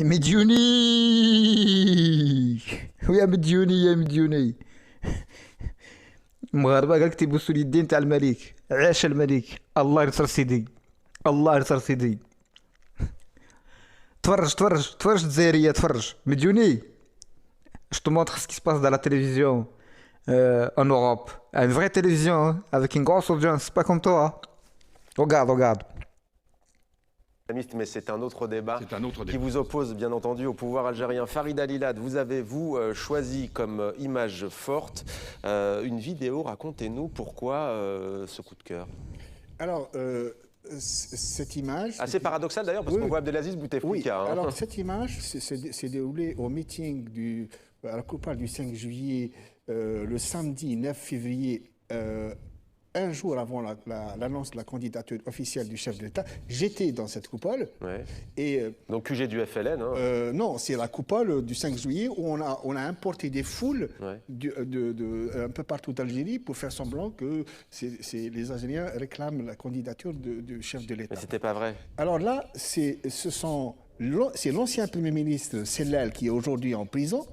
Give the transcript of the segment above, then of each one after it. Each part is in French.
مديوني ويا مديوني يا مديوني. المغاربه قال لك تيبوسوا اليدين تاع الملك. عاش الملك، الله ينصر سيدي، الله ينصر سيدي. تفرج تفرج تفرج الجزائريه، تفرج مديوني. Je te montre ce qui se passe dans la télévision en Europe. Une vraie télévision, hein, avec une grosse audience, pas comme toi. Regarde, regarde. Mais c'est un autre débat C'est un autre qui débat. vous oppose bien entendu au pouvoir algérien. Farid Alilad, vous avez choisi comme image forte une vidéo. Racontez-nous pourquoi ce coup de cœur. Alors, cette image... Assez paradoxal d'ailleurs parce Oui, qu'on oui. voit Abdelaziz Bouteflika. Oui, hein. alors cette image s'est déroulée au meeting à la Coupale du 5 juillet, le samedi 9 février, un jour avant l'annonce de la candidature officielle du chef de l'État. J'étais dans cette coupole. Ouais. Et Donc QG du FLN. Hein. non, c'est la coupole du 5 juillet où on a importé des foules Ouais. un peu partout d'Algérie pour faire semblant que les Algériens réclament la candidature du chef de l'État. Mais c'était pas vrai. Alors là, c'est l'ancien Premier ministre Sellal qui est aujourd'hui en prison,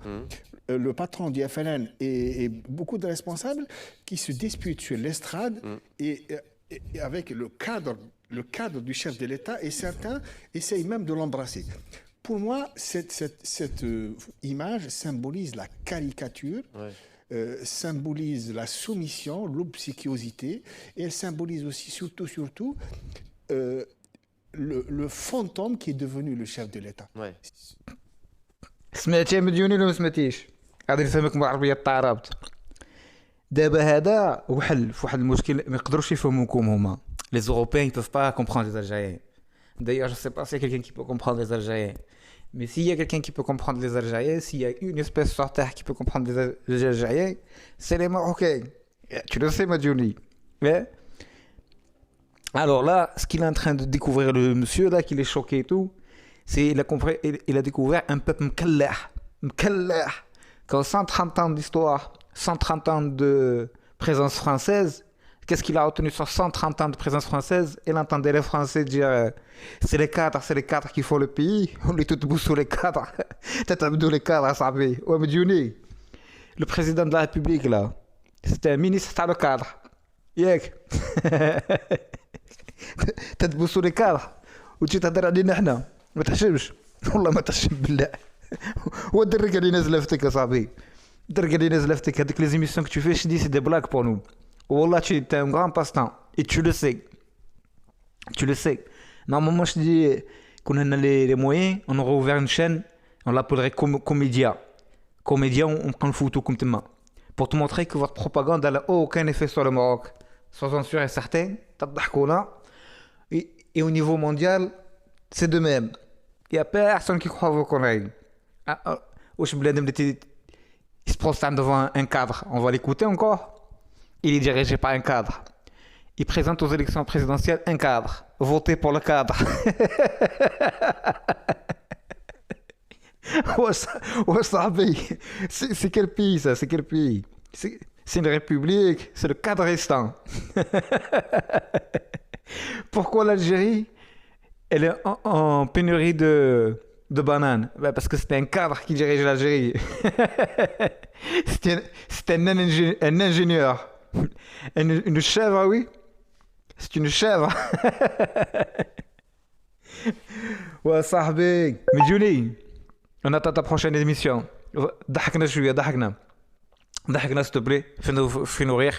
le patron du FLN et beaucoup de responsables qui se disputent sur l'estrade et avec le cadre du chef de l'État, et certains essayent même de l'embrasser. Pour moi, cette image symbolise la caricature, symbolise la soumission, l'obséquiosité, et elle symbolise aussi, surtout, le fantôme qui est devenu le chef de l'État. Ouais. سمعتي يا مديوني ولا ما سمعتيش؟ غادي نفهمك بالعربيه الطرابت. دابا هذا وحل في واحد المشكل ما يقدروش يفهموكم هما. Les Européens ils peuvent pas comprendre les Algériens. D'ailleurs, je sais pas s'il y a quelqu'un qui peut comprendre les Algériens. Mais s'il y a quelqu'un qui peut comprendre les Algériens, s'il y a une espèce sur Terre qui peut comprendre les Algériens, c'est les Marocains. Tu le sais, Madjouni. Ouais. Alors là, ce qu'il est en train de découvrir, le monsieur là, qu'il est choqué et tout, c'est il a découvert un peuple mkallah. Mkallah. Quand 130 ans d'histoire, 130 ans de présence française, qu'est-ce qu'il a retenu sur 130 ans de présence française? Il entendait les Français dire c'est les cadres qui font le pays. On est tous debout sur les cadres. T'as les cadres, ça va. Ouais, mais Diouni, le président de la République là, c'était un ministre de cadre. Yek. تتبوسوا لي كاره وتجي تهضر علينا حنا ما تحشمش والله ما تحشم بالله. هو الدرك اللي نازله فتك اصاحبي، الدرك اللي نازله فتك هذيك لي زيميسيون que tu fais, je dis c'est des blagues pour nous. والله tu es un grand passe-temps et tu le sais. Tu le sais. Normalement je dis qu'on a les moyens, on aurait ouvert une chaîne, on l'appellerait Comédia. Comédia, on prend le photo comme tellement pour te montrer que votre propagande n'a aucun effet sur le Maroc. Sois-en sûr et certain. تضحكونا. Et au niveau mondial, c'est de même. Il n'y a personne qui croit vos conneries. Il se prosterne devant un cadre. On va l'écouter encore. Il est dirigé par un cadre. Il présente aux élections présidentielles un cadre. Votez pour le cadre. C'est quel pays ça? C'est quel pays? C'est une république. C'est le Cadristan. Pourquoi l'Algérie, elle est en pénurie de bananes? Ben parce que c'était un cadre qui dirigeait l'Algérie. C'était un ingénieur. Une chèvre, oui. C'est une chèvre. Ouais, صاحبي. Medjouni, on attend ta prochaine émission. ضحكنا شوية، ضحكنا s'il te plaît. Fais-nous rire.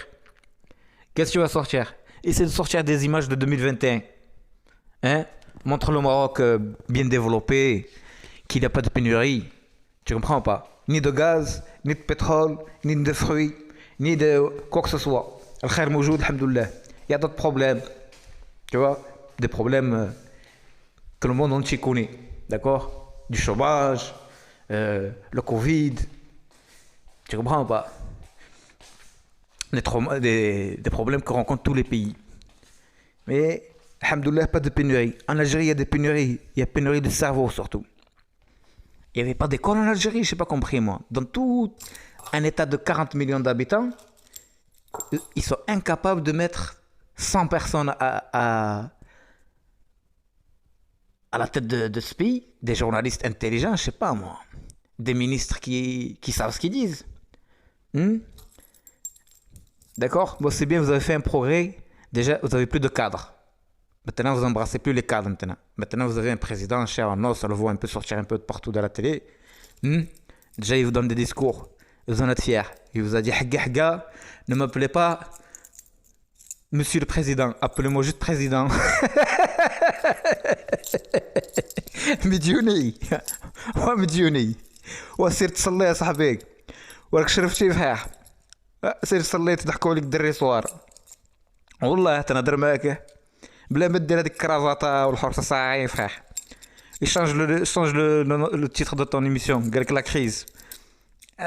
Qu'est-ce que tu vas sortir? Essaie de sortir des images de 2021. Hein? Montre le Maroc bien développé, qu'il n'y a pas de pénurie. Tu comprends pas? Ni de gaz, ni de pétrole, ni de fruits, ni de quoi que ce soit. Al-Khair Moujoud, alhamdoulilah. Il y a d'autres problèmes. Tu vois? Des problèmes que le monde entier connaît. D'accord? Du chômage, le Covid. Tu comprends pas? Des problèmes que rencontrent tous les pays. Mais, alhamdoulilah, pas de pénurie. En Algérie, il y a des pénuries. Il y a pénurie de cerveau surtout. Il n'y avait pas d'école en Algérie, je n'ai pas compris moi. Dans tout un état de 40 millions d'habitants, ils sont incapables de mettre 100 personnes à à la tête de ce pays, des journalistes intelligents, je sais pas moi, des ministres qui savent ce qu'ils disent. Hmm. D'accord? Bon, c'est bien, vous avez fait un progrès. Déjà, vous avez plus de cadres. Maintenant, vous embrassez plus les cadres maintenant. Maintenant, vous avez un président cher en os, on le voit un peu sortir un peu de partout de la télé. Hmm. Déjà, il vous donne des discours. Vous en êtes fiers. Il vous a dit, Hagga, Hagga, ne m'appelez pas Monsieur le Président, appelez-moi juste Président. مديوني ومديوني وسير تصلي يا صاحبي وراك شرفتي صحيح سير صلي تضحكوا عليك الدري صوار والله تنهضر معاك بلا ما دير هذيك الكرافطه والحرصه صاعي صحيح change le titre de ton émission قال لك لا كريز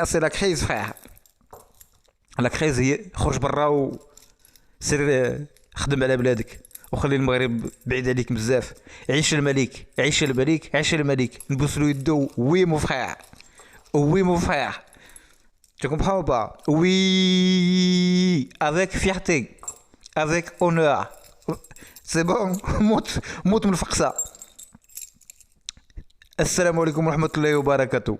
سي لا كريز صحيح لا كريز هي خرج برا وسير خدم على بلادك وخلي المغرب بعيد عليك بزاف عيش الملك عيش الملك عيش الملك نبوس له يدو وي مو فخير وي مو فخير tu comprends ou pas oui avec fierté avec honneur c'est bon موت من الفقصه السلام عليكم ورحمه الله وبركاته